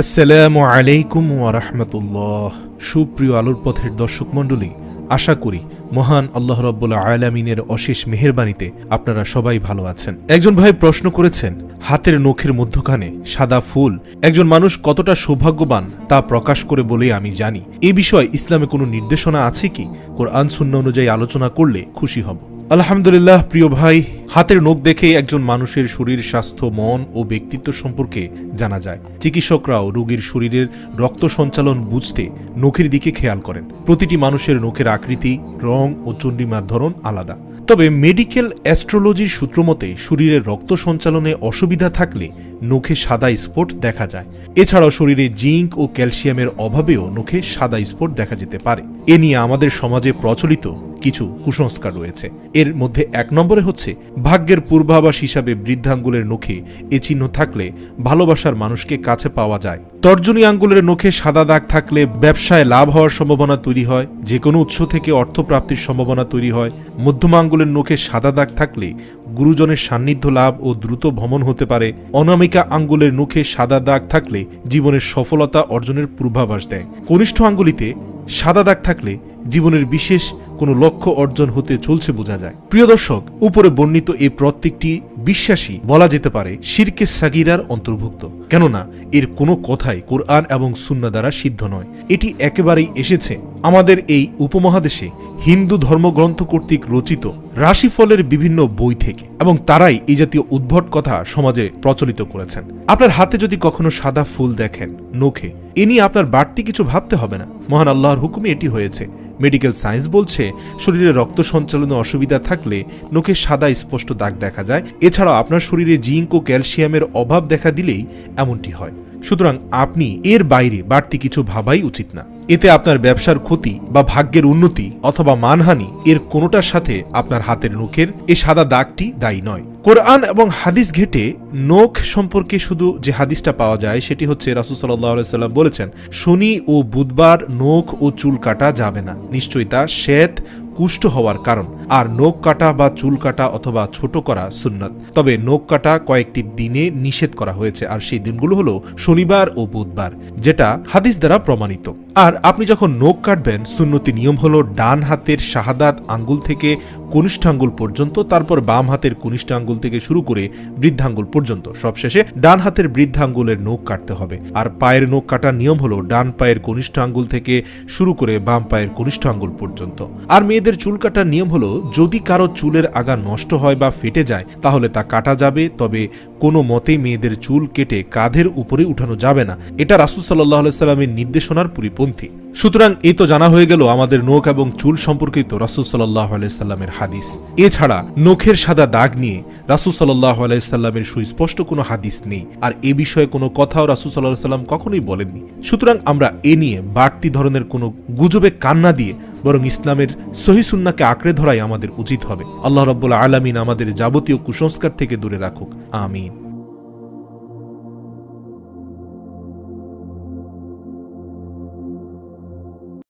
আসসালামু আলাইকুম ওয়া রাহমাতুল্লাহ। সুপ্রিয় আলোর পথের দর্শক মণ্ডলী, আশা করি মহান আল্লাহ রাব্বুল আলামিনের অশেষ মেহেরবানিতে আপনারা সবাই ভালো আছেন। একজন ভাই প্রশ্ন করেছেন, হাতের নখের মধ্যখানে সাদা ফুল একজন মানুষ কতটা সৌভাগ্যবান তা প্রকাশ করে বলে আমি জানি। এ বিষয়ে ইসলামে কোনো নির্দেশনা আছে কি? কোরআন সুন্নাহ অনুযায়ী আলোচনা করলে খুশি হব। আলহামদুলিল্লাহ। প্রিয় ভাই, হাতের নখ দেখে একজন মানুষের শরীর, স্বাস্থ্য, মন ও ব্যক্তিত্ব সম্পর্কে জানা যায়। চিকিৎসকরাও রোগীর শরীরের রক্ত সঞ্চালন বুঝতে নখের দিকে খেয়াল করেন। প্রতিটি মানুষের নখের আকৃতি, রং ও চন্ডিমার ধরন আলাদা। তবে মেডিকেল অ্যাস্ট্রোলজির সূত্র মতে শরীরের রক্ত সঞ্চালনে অসুবিধা থাকলে নখে সাদা স্পট দেখা যায়। এছাড়াও শরীরে জিঙ্ক ও ক্যালসিয়ামের অভাবেও নখে সাদা স্পট দেখা যেতে পারে। এ নিয়ে আমাদের সমাজে প্রচলিত কিছু কুসংস্কার রয়েছে। এর মধ্যে এক নম্বরে হচ্ছে, ভাগ্যের পূর্বাভাস হিসাবে বৃদ্ধাঙ্গুলের নখে এ চিহ্ন থাকলে ভালোবাসার মানুষকে কাছে পাওয়া যায়। তর্জনী আঙ্গুলের নখে সাদা দাগ থাকলে ব্যবসায় লাভ হওয়ার সম্ভাবনা তৈরি হয়, যে কোনো উৎস থেকে অর্থ প্রাপ্তির সম্ভাবনা তৈরি হয়। মধ্যমা আঙ্গুলের নখে সাদা দাগ থাকলে গুরুজনের সান্নিধ্য লাভ ও দ্রুত ভ্রমণ হতে পারে। অনামিকা আঙ্গুলের নখে সাদা দাগ থাকলে জীবনের সফলতা অর্জনের পূর্বাভাস দেয়। কনিষ্ঠ আঙ্গুলিতে সাদা দাগ থাকলে জীবনের বিশেষ কোনো লক্ষ্য অর্জন হতে চলছে বোঝা যায়। প্রিয় দর্শক, উপরে বর্ণিত এই প্রত্যেকটি বিশ্বাসী বলা যেতে পারে শিরকে সাগীরার অন্তর্ভুক্ত, কেননা এর কোনো কথাই কোরআন এবং সুন্নাহ দ্বারা সিদ্ধ নয়। এটি একেবারেই এসেছে আমাদের এই উপমহাদেশে হিন্দু ধর্মগ্রন্থ কর্তৃক রচিত রাশিফলের বিভিন্ন বই থেকে, এবং তারাই এই জাতীয় উদ্ভট কথা সমাজে প্রচলিত করেছেন। আপনার হাতে যদি কখনো সাদা ফুল দেখেন নখে, এ নিয়ে আপনার বাড়তি কিছু ভাবতে হবে না। মহান আল্লাহর হুকুমে এটি হয়েছে। মেডিকেল সায়েন্স বলছে, শরীরে রক্ত সঞ্চালনে অসুবিধা থাকলে নখে সাদা স্পষ্ট দাগ দেখা যায়। এছাড়াও আপনার শরীরে জিঙ্ক ও ক্যালসিয়ামের অভাব দেখা দিলেই এমনটি হয়। সুতরাং আপনি এর বাইরে বাড়তি কিছু ভাবাই উচিত না। এতে আপনার ব্যবসার ক্ষতি বা ভাগ্যের উন্নতি অথবা মানহানি এর কোনোটার সাথে আপনার হাতের নখের এই সাদা দাগটি দায়ী নয়। কোরআন এবং হাদিস ঘেটে নখ সম্পর্কে শুধু যে হাদিসটা পাওয়া যায় সেটি হচ্ছে, রাসূল সাল্লাল্লাহু আলাইহি ওয়াসাল্লাম বলেছেন, শনি ও বুধবার নখ ও চুল কাটা যাবে না, নিশ্চয়ই তা শ্বেত কুষ্ঠ হওয়ার কারণ। আর নখ কাটা বা চুল কাটা অথবা ছোট করা সুন্নাত। তবে নখ কাটা কয়েকটি দিনে নিষেধ করা হয়েছে, আর সেই দিনগুলো হলো শনিবার ও বুধবার, যেটা হাদিস দ্বারা প্রমাণিত। আর আপনি যখন নখ কাটবেন, সুন্নতি নিয়ম হলো ডান হাতের শাহাদাত আঙ্গুল থেকে কনিষ্ঠ আঙ্গুল পর্যন্ত, তারপর বাম হাতের কনিষ্ঠ আঙ্গুল থেকে শুরু করে বৃদ্ধাঙ্গুল পর্যন্ত, সবশেষে ডান হাতের বৃদ্ধাঙ্গুলের নখ কাটতে হবে। আর পায়ের নখ কাটার নিয়ম হলো ডান পায়ের কনিষ্ঠ আঙ্গুল থেকে শুরু করে বাম পায়ের কনিষ্ঠ আঙ্গুল পর্যন্ত। আর মেয়েদের চুল কাটার নিয়ম হলো, যদি কারো চুলের আগা নষ্ট হয় বা ফেটে যায় তাহলে তা কাটা যাবে, তবে কোনো মতেই মেয়েদের চুল কেটে কাঁধের উপরে উঠানো যাবে না। এটা রাসূল সাল্লাল্লাহু আলাইহি সাল্লামের নির্দেশনার পরিপন্থী। সুতরাং এই তো জানা হয়ে গেল আমাদের নখ এবং চুল সম্পর্কিত রাসূল সাল্লাল্লাহু আলাইহি সাল্লামের হাদিস। এছাড়া নখের সাদা দাগ নিয়ে রাসূল সাল্লাল্লাহু আলাইহি সাল্লামের সুস্পষ্ট কোনো হাদিস নেই, আর এ বিষয়ে কোনো কথাও রাসূল সাল্লাল্লাহু আলাইহি সাল্লাম কখনোই বলেননি। সুতরাং আমরা এ নিয়ে বাড়তি ধরনের কোনো গুজবে কান না দিয়ে বরং ইসলামের সহিহ সুন্নাহকে আঁকড়ে ধরাই আমাদের উচিত হবে। আল্লাহ রাব্বুল আলামিন আমাদের যাবতীয় কুসংস্কার থেকে দূরে রাখুক। আমিন।